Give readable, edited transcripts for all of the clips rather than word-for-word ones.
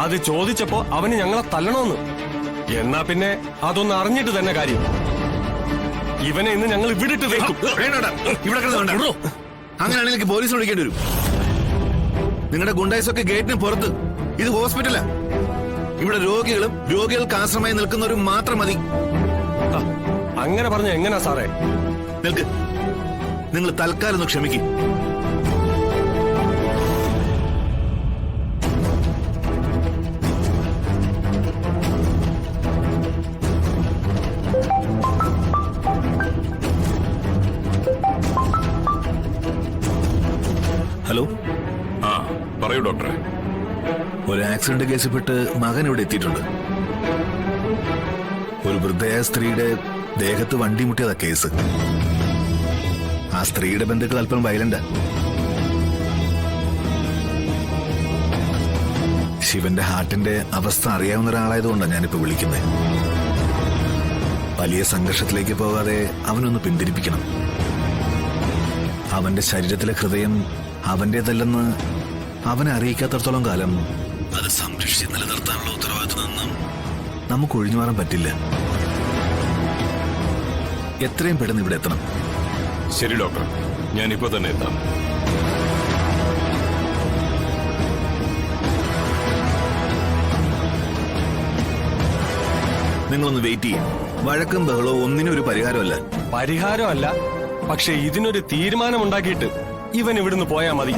അത് ചോദിച്ചപ്പോ അവന് ഞങ്ങളെ തല്ലണമെന്ന്. എന്നാ പിന്നെ അതൊന്ന് അറിഞ്ഞിട്ട് തന്നെ കാര്യം. ഇവനെ ഇന്ന് ഞങ്ങൾ ഇവിടിട്ട് വെക്കും. അങ്ങനെയാണെങ്കിൽ എനിക്ക് പോലീസ് വിളിക്കേണ്ടി വരും. നിങ്ങളുടെ ഗുണ്ടായ്സൊക്കെ ഗേറ്റിന് പുറത്ത്. ഇത് ഹോസ്പിറ്റലാ. ഇവിടെ രോഗികളും രോഗികൾക്ക് ആശ്രമമായി നിൽക്കുന്നവരും മാത്രം മതി. അങ്ങനെ പറഞ്ഞ എങ്ങനാ സാറേ? നിൽക്ക്, നിങ്ങൾ തൽക്കാലം ഒന്ന് ക്ഷമിക്കും. ഹലോ. ആ പറയൂ ഡോക്ടറെ. ഒരു ആക്സിഡന്റ് കേസിൽപ്പെട്ട് മകൻ ഇവിടെ എത്തിയിട്ടുണ്ട്. ഒരു വൃദ്ധയായ സ്ത്രീയുടെ ദേഹത്ത് വണ്ടി മുട്ടിയതാ കേസ്. ആ സ്ത്രീയുടെ ബന്ധുക്കൾ അല്പം വയലന്റാ. ശിവന്റെ ഹാർട്ടിന്റെ അവസ്ഥ അറിയാവുന്ന ഒരാളായതുകൊണ്ടാണ് ഞാനിപ്പോ വിളിക്കുന്നത്. വലിയ സംഘർഷത്തിലേക്ക് പോകാതെ അവനൊന്ന് പിന്തിരിപ്പിക്കണം. അവന്റെ ശരീരത്തിലെ ഹൃദയം അവന്റേതല്ലെന്ന് അവനെ അറിയിക്കാത്തടത്തോളം കാലം അത് സംരക്ഷിച്ച് നിലനിർത്താനുള്ള ഉത്തരവാദിത്വം നമുക്ക് ഒഴിഞ്ഞു മാറാൻ പറ്റില്ല. എത്രയും പെട്ടെന്ന് ഇവിടെ എത്തണം. ശരി ഡോക്ടർ, ഞാനിപ്പോ തന്നെ എത്താം. നിങ്ങളൊന്ന് വെയിറ്റ് ചെയ്യും. വഴക്കും ബഹളവും ഒന്നിനും ഒരു പരിഹാരമല്ല. പരിഹാരമല്ല, പക്ഷെ ഇതിനൊരു തീരുമാനമുണ്ടാക്കിയിട്ട് ഇവൻ ഇവിടുന്ന് പോയാ മതി.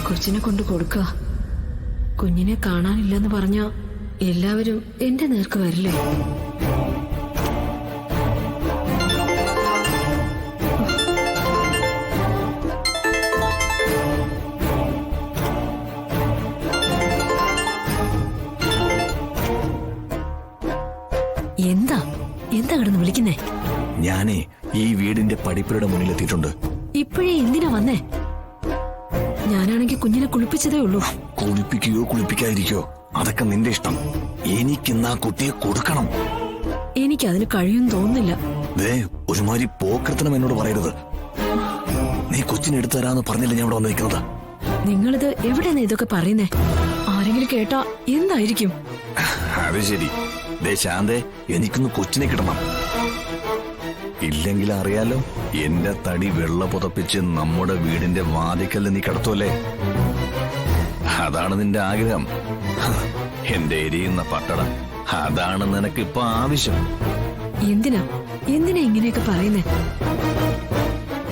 കൊച്ചിനെ കൊണ്ട് കൊടുക്കുക. കുഞ്ഞിനെ കാണാനില്ലെന്ന് പറഞ്ഞ എല്ലാവരും എന്റെ നേർക്ക് വരില്ലേ? എന്താ എന്താ കിടന്ന് വിളിക്കുന്നേ? ഞാനേ ഈ വീടിന്റെ പടിപ്പുരയുടെ മുന്നിലെത്തിയിട്ടുണ്ട്. ഇപ്പോഴേ എന്തിനാ വന്നേ? ഞാനാണെങ്കിൽ കുഞ്ഞിനെ കുളിപ്പിച്ചതേ ഉള്ളൂ. കുളിപ്പിക്കുകയോ കുളിപ്പിക്കാതിരിക്കോ അതൊക്കെ നിന്റെ ഇഷ്ടം. എനിക്കിന്ന് ആ കുട്ടിയെ കൊടുക്കണം. എനിക്കതിന് കഴിയുമെന്ന് തോന്നുന്നില്ല. ഒരുമാതിരി പോക്കർത്തനം എന്നോട് പറയരുത്. നീ കൊച്ചിനെ എടുത്തു തരാന്ന് പറഞ്ഞില്ല ഞാൻ ഇവിടെ വന്നിരിക്കുന്നത്. നിങ്ങളിത് എവിടെയാണ് ഇതൊക്കെ പറയുന്നേ? ആരെങ്കിലും കേട്ടാ എന്തായിരിക്കും? അത് ശരി. ശാന്തേ, എനിക്കൊന്ന് കൊച്ചിനെ കിട്ടണം. ഇല്ലെങ്കിൽ അറിയാലോ, എന്റെ തടി വെള്ള പുതപ്പിച്ച് നമ്മുടെ വീടിന്റെ വാതിക്കല് നീ കിടത്തുമല്ലേ? അതാണ് നിന്റെ ആഗ്രഹം. എന്റെ എരിയുന്ന പട്ടട, അതാണ് നിനക്കിപ്പോ ആവശ്യം. എന്തിനാ ഇങ്ങനെയൊക്കെ പറയുന്നേ?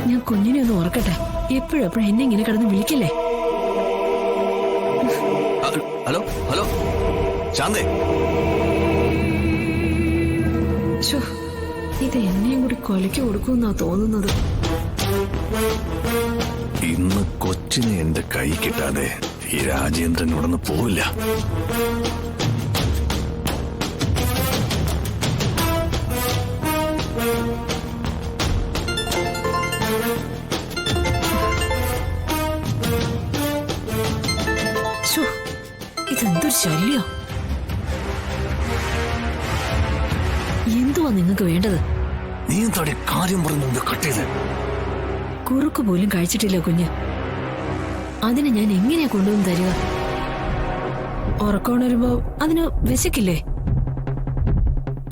ഞാൻ കുഞ്ഞിനെ ഒന്ന് ഓർക്കട്ടെ. എപ്പോഴും എന്നെ ഇങ്ങനെ കിടന്ന് വിളിക്കല്ലേ? Hello hello ശാന്തേ. ഇത് എന്നെയും കൂടി കൊലയ്ക്ക് കൊടുക്കുമെന്നാ തോന്നുന്നത്. ഇന്ന് കൊച്ചിനെ എന്റെ കൈ കിട്ടാതെ ഈ രാജേന്ദ്രൻ ഉടന്ന് പോവില്ല. ഇതെന്തൊരു ശല്യം! എന്തുവാ നിങ്ങൾക്ക് വേണ്ടത്? നീ എന്താ കാര്യം പറഞ്ഞു കട്ട് ചെയ്ത്? കുറുക്ക് പോലും കഴിച്ചിട്ടില്ല കുഞ്ഞ്. അതിന് ഞാൻ എങ്ങനെയാ കൊണ്ടുവന്ന് തരിക? ഉറക്കമുണരുമ്പോ അതിന് വിശക്കില്ലേ?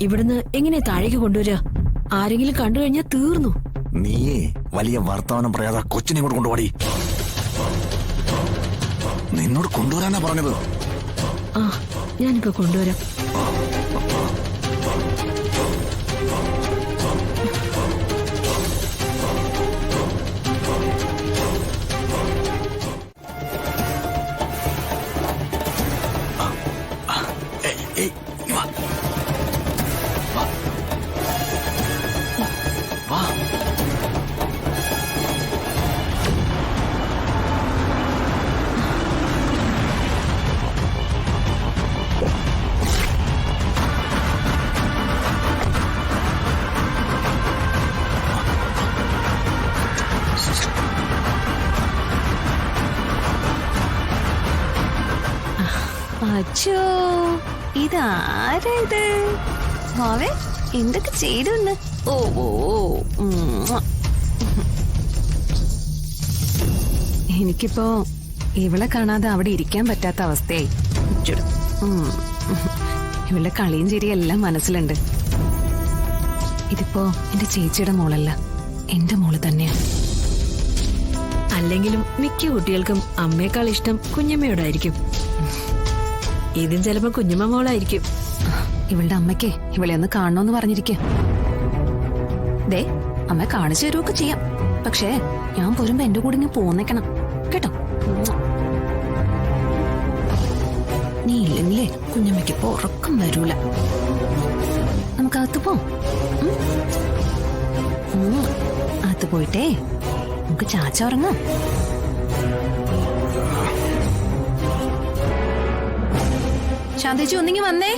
ഇവിടുന്ന് എങ്ങനെ താഴേക്ക് കൊണ്ടുവരിക? ആരെങ്കിലും കണ്ടു കഴിഞ്ഞാൽ തീർന്നു. നീയേ വലിയ വർത്തമാനം പറയാതെ കൊച്ചിനെ ഇങ്ങോട്ട് കൊണ്ടുപോടി. നിന്നോട് കൊണ്ടുവരാനാ പറഞ്ഞത്. ആ, ഞാനിപ്പോ കൊണ്ടുവരാം. അച്ഛോ ഇതാരാ ഇത്? വാവേ എന്തൊക്കെ ചെയ്തെന്ന്? ഓ ഓ ഉം. എനിക്കിപ്പോ ഇവളെ കാണാതെ അവിടെ ഇരിക്കാൻ പറ്റാത്ത അവസ്ഥയായി. ചുടു. ഇവളുടെ കളിയും ചിരിയും എല്ലാം മനസ്സിലുണ്ട്. ഇതിപ്പോ എന്റെ ചേച്ചിയുടെ മോളല്ല, എന്റെ മോള് തന്നെയാ. അല്ലെങ്കിലും മിക്ക കുട്ടികൾക്കും അമ്മയേക്കാൾ ഇഷ്ടം കുഞ്ഞമ്മയോടായിരിക്കും. ഇതും ചിലപ്പോ കുഞ്ഞമ്മ മോളായിരിക്കും. ഇവളുടെ അമ്മയ്ക്ക് ഇവളെ ഒന്ന് കാണണോന്ന് പറഞ്ഞിരിക്കുക. ദേ അമ്മ കാണിച്ചു തരുമൊക്കെ ചെയ്യാം, പക്ഷേ ഞാൻ പോരുമ്പോ എന്റെ കൂടെ ഇങ്ങ് പോന്നേക്കണം കേട്ടോ. നീ ഇല്ലെങ്കിലേ കുഞ്ഞമ്മയ്ക്ക് ഇപ്പൊ ഉറക്കം വരൂല. നമുക്ക് അകത്ത് പോം. അകത്ത് പോയിട്ടേ നമുക്ക് ചാച്ച ഉറങ്ങാം. ശാന്തേച്ചി ഒന്നിങ്ങി വന്നേ.